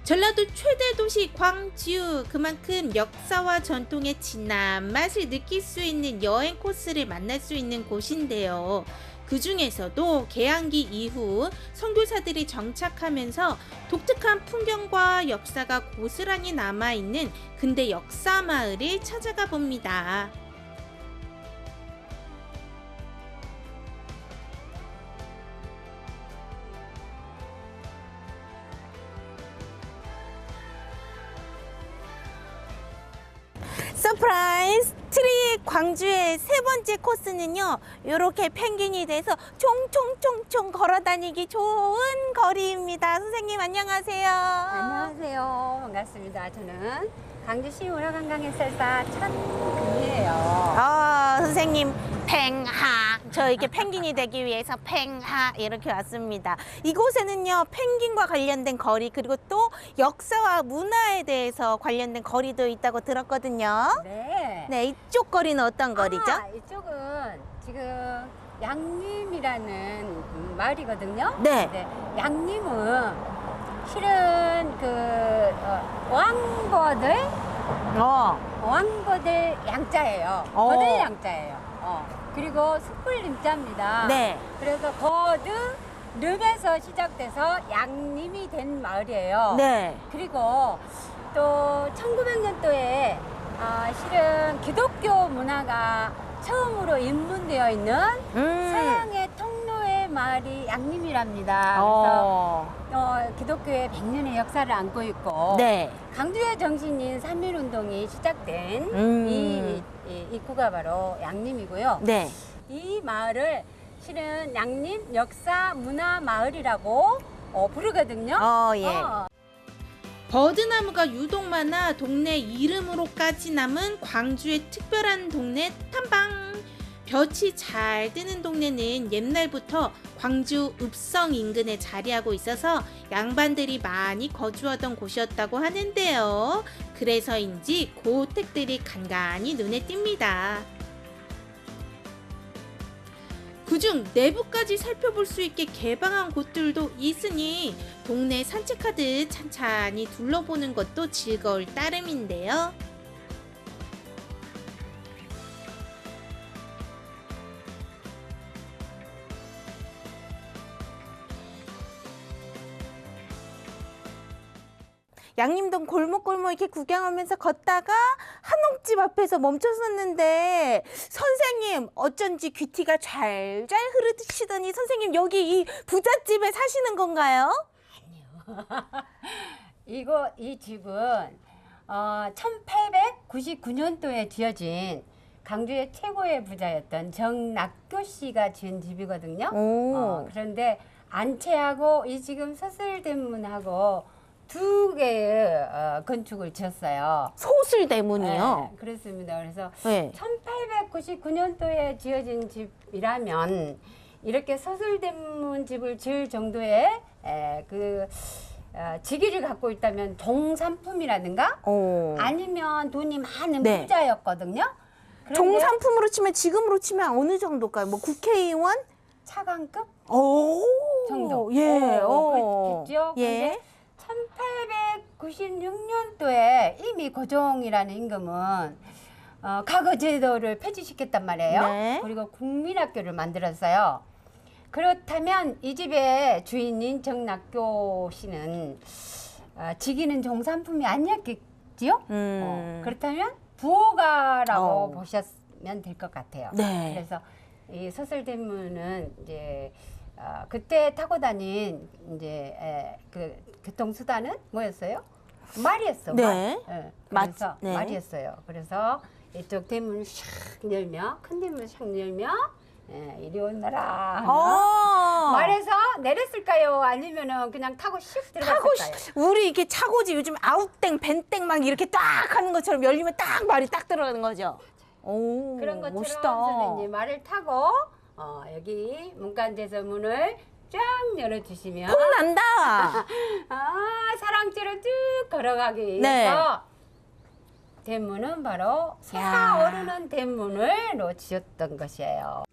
전라도 최대 도시 광주, 그만큼 역사와 전통의 진한 맛을 느낄 수 있는 여행 코스를 만날 수 있는 곳인데요. 그 중에서도 개항기 이후 선교사들이 정착하면서 독특한 풍경과 역사가 고스란히 남아있는 근대 역사 마을을 찾아가 봅니다. 서프라이즈 트립 광주의 세 번째 코스는요, 이렇게 펭귄이 돼서 총총총총 걸어다니기 좋은 거리입니다. 선생님 안녕하세요. 안녕하세요. 반갑습니다. 저는 광주시 문화관광해설사 천금이에요. 선생님 팽하, 저 이렇게 펭귄이 되기 위해서 팽하 이렇게 왔습니다. 이곳에는요, 펭귄과 관련된 거리, 그리고 또 역사와 문화에 대해서 관련된 거리도 있다고 들었거든요. 네. 네, 이쪽 거리는 어떤 거리죠? 이쪽은 지금 양림이라는 마을이거든요. 네. 양림은 실은 왕거들 양자예요. 거들 양자예요. 그리고 숯불림자입니다. 네. 그래서 거드름에서 시작돼서 양림이 된 마을이에요. 네. 그리고 또 1900년도에 실은 기독교 문화가 처음으로 입문되어 있는 서양의 통로의 마을이 양림이랍니다. 그래서 기독교의 100년의 역사를 안고 있고, 네. 강주의 정신인 3.1운동이 시작된 이 입구가 바로 양림이고요. 네. 이 마을을 실은 양림 역사 문화 마을이라고 부르거든요. 예. 버드나무가 유독 많아 동네 이름으로까지 남은 광주의 특별한 동네 탐방. 볕이 잘 뜨는 동네는 옛날부터 광주 읍성 인근에 자리하고 있어서 양반들이 많이 거주하던 곳이었다고 하는데요. 그래서인지 고택들이 간간히 눈에 띕니다. 그중 내부까지 살펴볼 수 있게 개방한 곳들도 있으니 동네 산책하듯 찬찬히 둘러보는 것도 즐거울 따름인데요. 양림동 골목골목 이렇게 구경하면서 걷다가 한옥집 앞에서 멈췄었는데, 선생님 어쩐지 귀티가 잘잘 흐르시더니 선생님 여기 이 부잣집에 사시는 건가요? 아니요. 이 집은 1899년도에 지어진 강주의 최고의 부자였던 정낙교 씨가 지은 집이거든요. 그런데 안채하고 이 지금 서슬대문하고 두 개의 건축을 지었어요. 소슬대문이요? 네, 그렇습니다. 그래서 네. 1899년도에 지어진 집이라면 이렇게 서슬대문 집을 지을 정도의 직위를 갖고 있다면 종산품이라든가 아니면 돈이 많은 네. 부자였거든요. 종산품으로 치면, 지금으로 치면 어느 정도일까요? 뭐 국회의원? 차관급 정도. 예. 그렇겠죠? 예. 1896년도에 이미 고종이라는 임금은 과거 제도를 폐지시켰단 말이에요. 네. 그리고 국민학교를 만들었어요. 그렇다면 이 집의 주인인 정낙교 씨는 직위는 종산품이 아니었겠지요? 그렇다면 부호가라고 보셨으면 될 것 같아요. 네. 그래서 이 서슬대문은 이제 그때 타고 다닌 이제 그 교통수단은 뭐였어요? 말이었어. 네. 그래서 네. 말이었어요. 그래서 이쪽 대문을 샥 열며, 큰 대문을 샥 열며, 이리 오너라. 말해서 내렸을까요? 아니면은 그냥 타고 슉 들어갔을까요? 우리 이렇게 차고지 요즘 아웃땡, 벤땡 막 이렇게 딱 하는 것처럼 열리면 딱 말이 딱 들어가는 거죠. 오, 그런 것처럼 멋있다. 선생님 말을 타고 여기 문간대서 문을 쫙 열어주시면 폼난다. 사랑지로 쭉 걸어가기 네. 위해서 대문은 바로 솟아오르는 대문을로 지었던 것이에요.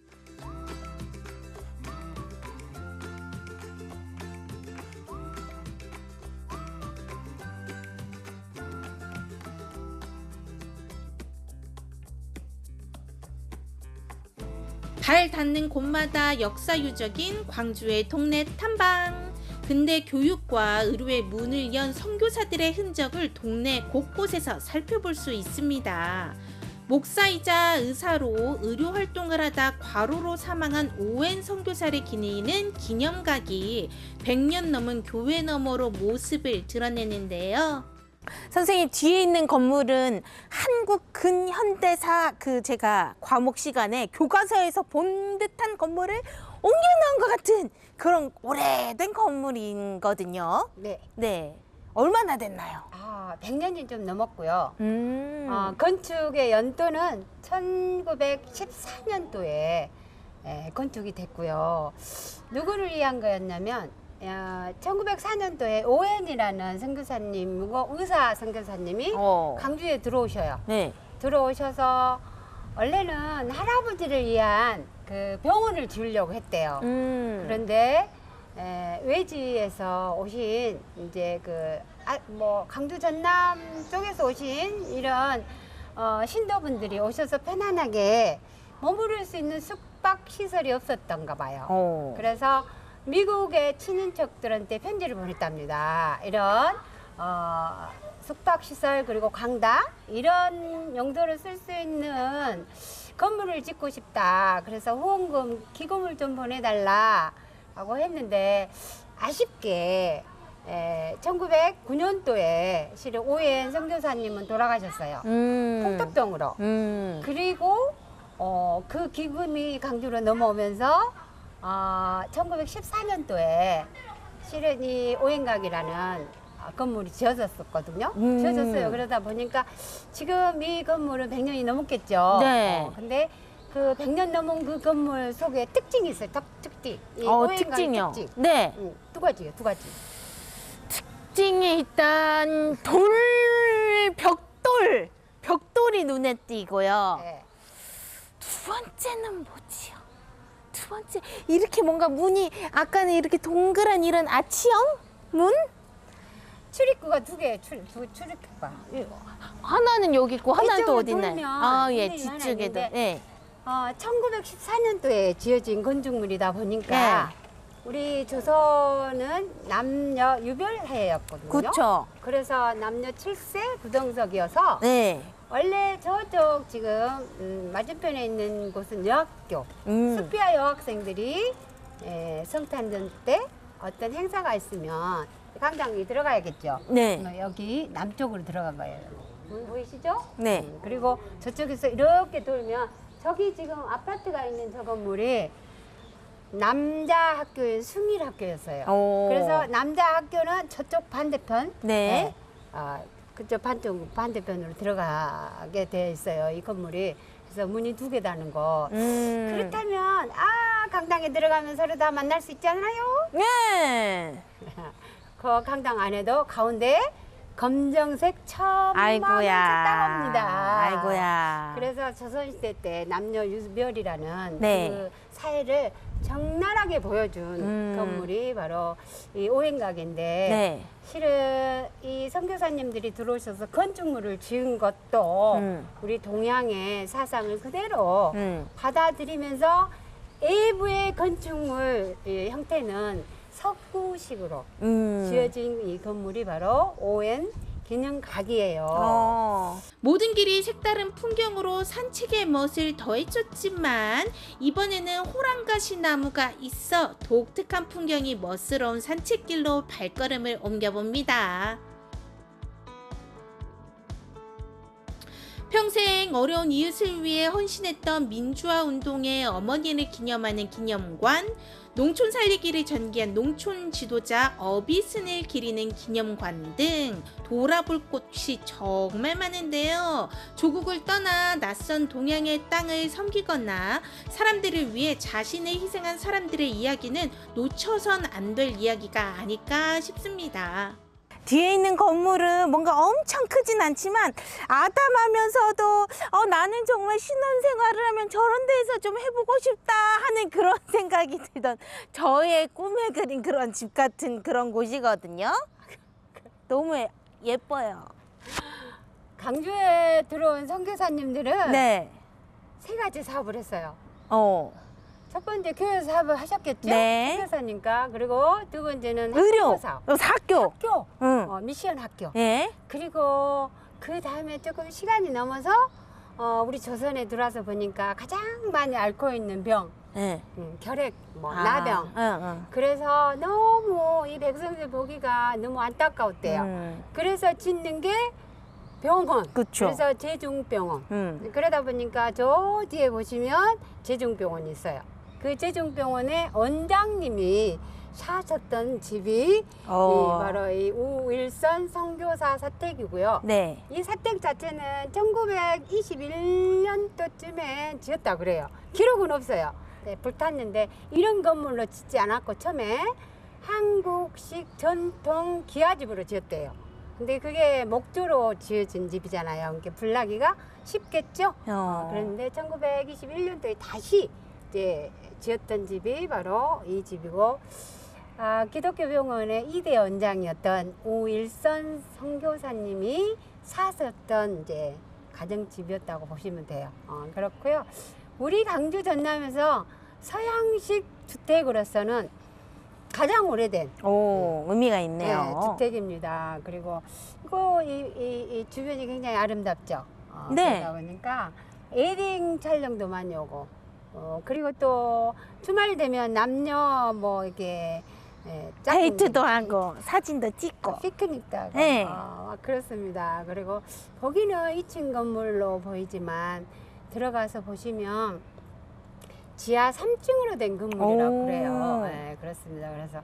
발 닿는 곳마다 역사유적인 광주의 동네 탐방. 근대 교육과 의료의 문을 연 선교사들의 흔적을 동네 곳곳에서 살펴볼 수 있습니다. 목사이자 의사로 의료 활동을 하다 과로로 사망한 오웬 선교사를 기리는 기념각이 100년 넘은 교회 너머로 모습을 드러내는데요. 선생님 뒤에 있는 건물은 한국 근현대사 제가 과목 시간에 교과서에서 본 듯한 건물을 옮겨놓은 것 같은 그런 오래된 건물이거든요. 네. 네. 얼마나 됐나요? 100년이 좀 넘었고요. 건축의 연도는 1914년도에 건축이 됐고요. 누구를 위한 거였냐면 1904년도에 오웬이라는 선교사님이고 의사 선교사님이 광주에 들어오셔요. 네. 들어오셔서 원래는 할아버지를 위한 그 병원을 지으려고 했대요. 그런데 외지에서 오신 이제 광주 전남 쪽에서 오신 이런 신도분들이 오셔서 편안하게 머무를 수 있는 숙박 시설이 없었던가 봐요. 그래서 미국의 친인척들한테 편지를 보냈답니다. 이런 숙박시설 그리고 강당 이런 용도로 쓸 수 있는 건물을 짓고 싶다. 그래서 후원금 기금을 좀 보내달라 라고 했는데 아쉽게 1909년도에 실은 오웬 선교사님은 돌아가셨어요. 풍덕동으로. 그리고 그 기금이 강주로 넘어오면서 1914년도에 실은 이 오행각이라는 건물이 지어졌었거든요. 지어졌어요. 그러다 보니까 지금 이 건물은 100년이 넘었겠죠. 네. 근데 그 100년 넘은 그 건물 속에 특징이 있어요. 특징. 이 특징이요? 특징. 네. 두 가지예요. 두 가지. 특징이 일단 벽돌이 눈에 띄고요. 네. 두 번째는 뭐지요? 두 번째 이렇게 뭔가 문이 아까는 이렇게 동그란 이런 아치형 문? 출입구가 두 개, 출입구가. 하나는 여기 있고 하나는 또 어디 있나요? 돌면 예, 문이 하나 뒤쪽에도. 있는데 예. 1914년도에 지어진 건축물이다 보니까 우리 조선은 남녀 유별해였거든요. 그렇죠. 그래서 남녀 7세 구동석이어서 네. 원래 저쪽 지금 맞은편에 있는 곳은 여학교, 수피아 여학생들이 성탄절 때 어떤 행사가 있으면 광장에 들어가야겠죠. 네. 여기 남쪽으로 들어간 거예요. 보이시죠? 네. 그리고 저쪽에서 이렇게 돌면 저기 지금 아파트가 있는 저 건물이 남자 학교인 숭일 학교였어요. 그래서 남자 학교는 저쪽 반대편, 네. 그쪽 반대편으로 들어가게 돼 있어요. 이 건물이. 그래서 문이 두 개 다는 거. 그렇다면 강당에 들어가면 서로 다 만날 수 있지 않아요? 네. 그 강당 안에도 가운데 검정색 천막을 아이고야. 쳤다고합니다. 아이고야. 그래서 조선시대 때 남녀 유별이라는 네. 그 사회를 적나라하게 보여준 건물이 바로 이 오행각인데 네. 실은 이 선교사님들이 들어오셔서 건축물을 지은 것도 우리 동양의 사상을 그대로 받아들이면서 일부의 건축물 형태는 석구식으로 지어진 이 건물이 바로 오웬 기념각이에요. 모든 길이 색다른 풍경으로 산책의 멋을 더해줬지만 이번에는 호랑가시 나무가 있어 독특한 풍경이 멋스러운 산책길로 발걸음을 옮겨봅니다. 평생 어려운 이웃을 위해 헌신했던 민주화 운동의 어머니를 기념하는 기념관, 농촌 살리기를 전기한 농촌 지도자 어비슨을 기리는 기념관 등 돌아볼 곳이 정말 많은데요. 조국을 떠나 낯선 동양의 땅을 섬기거나 사람들을 위해 자신을 희생한 사람들의 이야기는 놓쳐선 안 될 이야기가 아닐까 싶습니다. 뒤에 있는 건물은 뭔가 엄청 크진 않지만 아담하면서도 나는 정말 신혼생활을 하면 저런 데에서 좀 해보고 싶다 하는 그런 생각이 들던 저의 꿈에 그린 그런 집 같은 그런 곳이거든요. 너무 예뻐요. 강주에 들어온 선교사님들은 네. 세 가지 사업을 했어요. 첫 번째 교회 사업을 하셨겠죠? 네. 선교사니까. 그리고 두 번째는 의료, 학교 사업. 학교. 학교. 응. 미션 학교. 예. 그리고 그 다음에 조금 시간이 넘어서 우리 조선에 들어와서 보니까 가장 많이 앓고 있는 병, 예. 결핵, 나병. 응. 그래서 너무 이 백성들 보기가 너무 안타까웠대요. 그래서 짓는 게 병원. 그쵸. 그래서 제중병원. 그러다 보니까 저 뒤에 보시면 제중병원이 있어요. 그 제중병원의 원장님이 사셨던 집이 바로 이 우일선 선교사 사택이고요. 네. 이 사택 자체는 1921년도쯤에 지었다 그래요. 기록은 없어요. 네, 불탔는데 이런 건물로 짓지 않았고 처음에 한국식 전통 기와집으로 지었대요. 근데 그게 목조로 지어진 집이잖아요. 그러니까 불나기가 쉽겠죠. 그런데 1921년도에 다시 이제 지었던 집이 바로 이 집이고, 기독교 병원의 2대 원장이었던 오일선 선교사님이 사셨던 이제 가정집이었다고 보시면 돼요. 그렇고요. 우리 강주 전남에서 서양식 주택으로서는 가장 오래된 의미가 있네요. 네, 주택입니다. 그리고 이거 이 주변이 굉장히 아름답죠. 네. 그러다 보니까 웨딩 촬영도 많이 오고, 그리고 또 주말 되면 남녀 뭐 이렇게 데이트도 하고 사진도 찍고. 피크닉도 하고. 네. 그렇습니다. 그리고 거기는 2층 건물로 보이지만 들어가서 보시면 지하 3층으로 된 건물이라고 그래요. 네, 그렇습니다. 그래서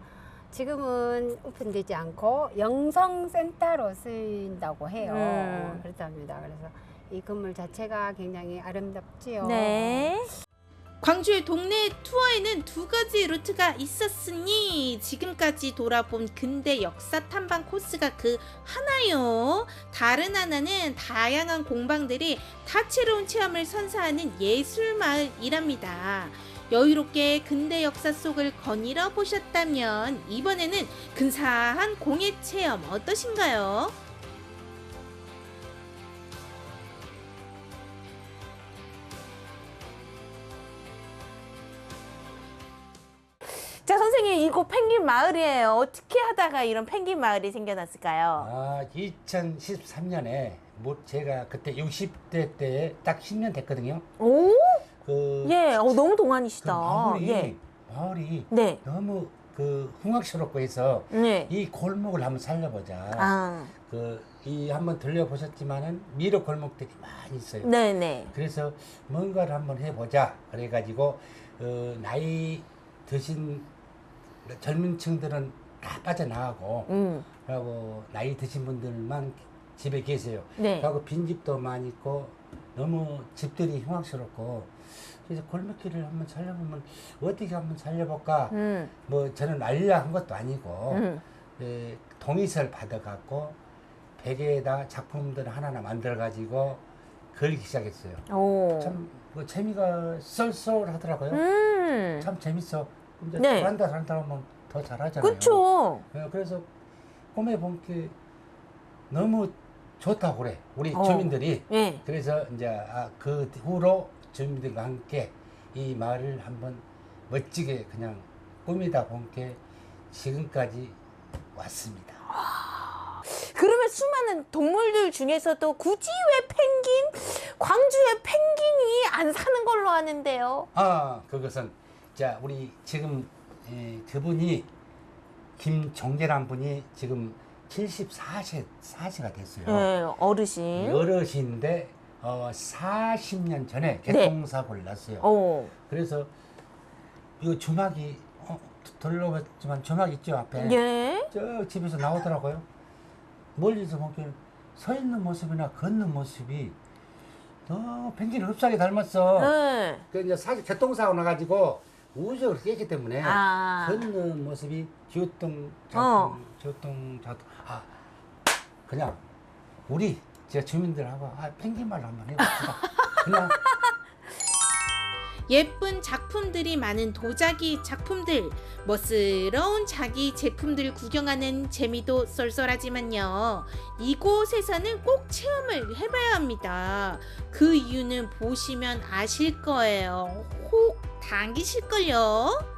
지금은 오픈되지 않고 영성센터로 쓰인다고 해요. 그렇답니다. 그래서 이 건물 자체가 굉장히 아름답지요. 네. 광주의 동네 투어에는 두 가지 루트가 있었으니 지금까지 돌아본 근대 역사 탐방 코스가 그 하나요. 다른 하나는 다양한 공방들이 다채로운 체험을 선사하는 예술마을이랍니다. 여유롭게 근대 역사 속을 거닐어 보셨다면 이번에는 근사한 공예 체험 어떠신가요? 자, 선생님, 이곳 펭귄 마을이에요. 어떻게 하다가 이런 펭귄 마을이 생겨났을까요? 2013년에 제가 그때 60대 때에 딱 10년 됐거든요. 오? 그, 예, 너무 그 동안이시다. 마을이 네. 너무 흉악스럽고 해서 네. 이 골목을 한번 살려보자. 한번 들려보셨지만은 미로 골목들이 많이 있어요. 네네. 그래서 뭔가를 한번 해보자. 그래가지고 나이 드신 젊은 층들은 다 빠져나가고 그리고 나이 드신 분들만 집에 계세요. 네. 그리고 빈집도 많이 있고 너무 집들이 흉악스럽고 그래서 골목길을 한번 살려보면 어떻게 한번 살려볼까. 뭐 저는 알려 한 것도 아니고 동의서를 받아갖고 벽에다 작품들 하나하나 만들어가지고 걸기 시작했어요. 참 재미가 쏠쏠하더라고요. 참 재밌어. 근데 네. 잘한다 하면 더 잘하잖아요. 그렇죠. 그래서 꿈에 본 게 너무 좋다고 그래. 우리 주민들이. 네. 그래서 이제 그 후로 주민들과 함께 이 마을을 한번 멋지게 그냥 꾸미다 본 게 지금까지 왔습니다. 그러면 수많은 동물들 중에서도 굳이 왜 광주에 펭귄이 안 사는 걸로 아는데요? 그것은 자 우리 지금 그분이 김종재란 분이 지금 74세가 됐어요. 네, 어르신. 어르신인데 40년 전에 교통사고를 났어요. 그래서 이 주막이 들러봤지만 주막 있죠 앞에. 예. 저 집에서 나오더라고요. 멀리서 보기엔 서 있는 모습이나 걷는 모습이 펭귄을 흡사하게 닮았어. 네. 그 이제 교통사고 나가지고 우적을 깨기 때문에 아. 걷는 모습이 그냥 우리 제 주민들하고 펭귄말로 한번 해봅시다. 그냥 예쁜 작품들이 많은 도자기 작품들, 멋스러운 자기 제품들 구경하는 재미도 쏠쏠하지만요. 이곳에서는 꼭 체험을 해봐야 합니다. 그 이유는 보시면 아실 거예요. 혹 당기실걸요?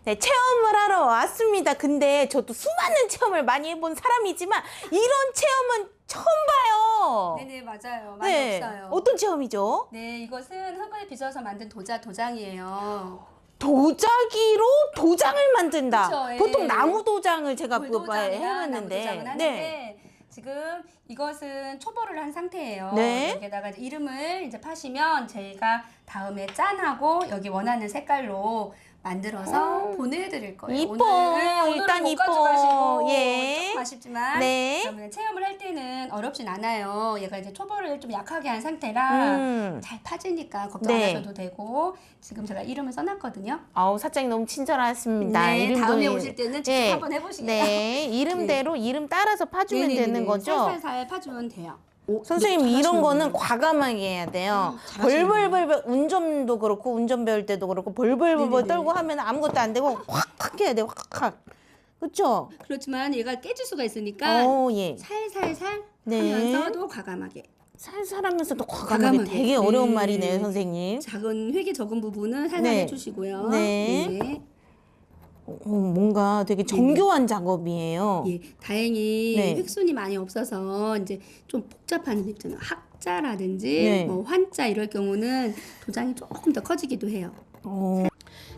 네, 체험을 하러 왔습니다. 근데 저도 수많은 체험을 많이 해본 사람이지만 이런 체험은 처음 봐요. 네네, 맞아요. 많이 네, 없어요. 어떤 체험이죠? 네, 이것은 흙을 빚어서 만든 도장이에요. 도자기로 도장을 만든다. 그쵸, 예. 보통 나무 도장을 제가 돌도장이나 해봤는데. 나무도장은 하는데 지금 이것은 초벌을 한 상태예요. 네. 여기다가 이제 이름을 이제 파시면 저희가 다음에 짠하고 여기 원하는 색깔로 만들어서 보내드릴 거예요. 이뻐. 오늘은 일단 못 이뻐. 가져가시고 예. 조금 아쉽지만 네. 그러면 체험을 할 때는 어렵진 않아요. 얘가 이제 초벌을 좀 약하게 한 상태라 잘 파지니까 걱정 안 네. 하셔도 되고 지금 제가 이름을 써놨거든요. 아우, 사장님 너무 친절하십니다. 네, 이름도 다음에 오실 때는 직접 네. 한번 해보시겠어요. 네, 이름대로 이름 따라서 파주면 네네네네. 되는 거죠? 살살살 파주면 돼요. 선생님 이런 거는 과감하게 해야 돼요. 잘하시네요. 벌벌벌 운전도 그렇고 운전 배울 때도 그렇고 벌벌벌 네네네. 떨고 하면 아무것도 안 되고 확확 해야 돼. 확확. 그렇죠? 그렇지만 얘가 깨질 수가 있으니까 예. 살살살 네. 하면서도 과감하게. 살살하면서도 과감하게 과감하게. 되게 어려운 네. 말이네요, 선생님. 작은 획이 적은 부분은 살살 네. 해주시고요. 네. 네. 뭔가 되게 정교한 작업이에요. 예, 다행히 네. 획순이 많이 없어서 이제 좀 복잡한 데 있잖아요. 학자라든지 네. 뭐 환자 이럴 경우는 도장이 조금 더 커지기도 해요.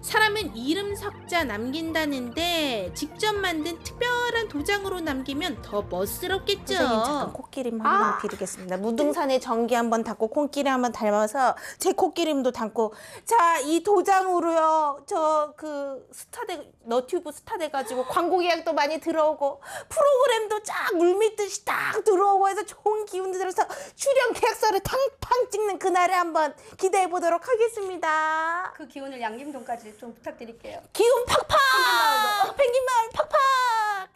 사람은 이름 석자 남긴다는데 직접 만든 특별한 도장으로 남기면 더 멋스럽겠죠. 선생님 잠깐 코끼림 한번 드리겠습니다. 무등산에 전기 한번 담고 코끼리 한번 닮아서 제 코끼림도 담고 자, 이 도장으로요. 저 그 스타돼 너튜브 스타돼 가지고 광고 계약도 많이 들어오고 프로그램도 쫙 물밀듯이 딱 들어오고 해서 좋은 기운이 들어서 출연 계약서를 탕탕 찍는 그날에 한번 기대해 보도록 하겠습니다. 그 기운을 양김동까지 좀 부탁드릴게요. 기운 팍팍! 펭귄마을 팍팍!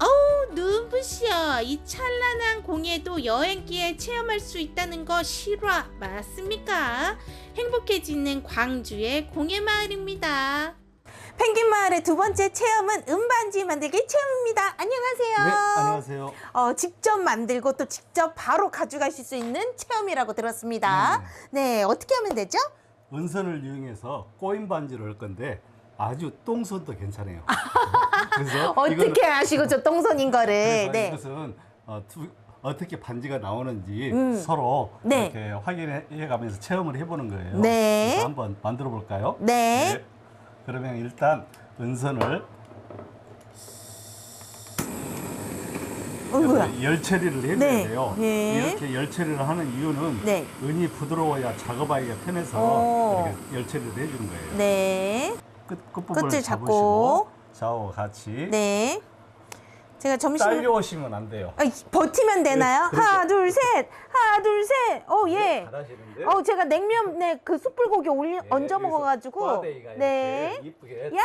어우, 눈부시어. 이 찬란한 공예도 여행기에 체험할 수 있다는 거 실화 맞습니까? 행복해지는 광주의 공예마을입니다. 펭귄마을의 두 번째 체험은 은반지 만들기 체험입니다. 안녕하세요. 네, 안녕하세요. 직접 만들고 또 직접 바로 가져가실 수 있는 체험이라고 들었습니다. 네, 어떻게 하면 되죠? 은선을 이용해서 꼬인 반지를 할 건데 아주 똥손도 괜찮아요. 그래서 어떻게 아시고 저 똥손인 거를. 그래서 네. 이것은 어떻게 반지가 나오는지 서로 네. 이렇게 확인해가면서 체험을 해보는 거예요. 네. 그래서 한번 만들어 볼까요? 네. 그러면 일단 은선을 뭐야? 열 처리를 해줘야 네. 돼요. 네. 이렇게 열 처리를 하는 이유는 네. 은이 부드러워야 작업하기가 편해서 오. 이렇게 열 처리를 해주는 거예요. 네. 끝부분을 끝을 잡으시고 잡고. 좌우 같이 네. 제가 점심 딸려오시면 안 돼요. 버티면 되나요? 네, 그렇죠. 하나, 둘, 셋. 하나, 둘, 셋. 예. 잘하시는데. 제가 냉면에 그 숯불고기 얹어 여기서 먹어가지고. 꽈배기가 네. 이렇게 이쁘게 야!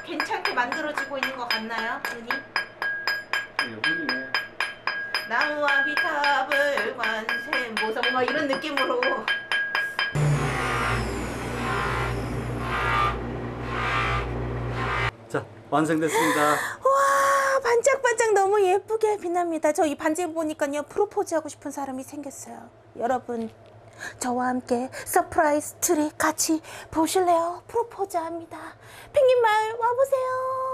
괜찮게 만들어지고 있는 것 같나요, 눈이? 나무와 비탑을 관세 모성 뭐 이런 느낌으로. 자, 완성됐습니다. 와, 반짝반짝 너무 예쁘게 빛납니다. 저 이 반지를 보니까요, 프로포즈 하고 싶은 사람이 생겼어요. 여러분, 저와 함께 서프라이즈 트리 같이 보실래요? 프로포즈 합니다. 펭귄마을 와보세요.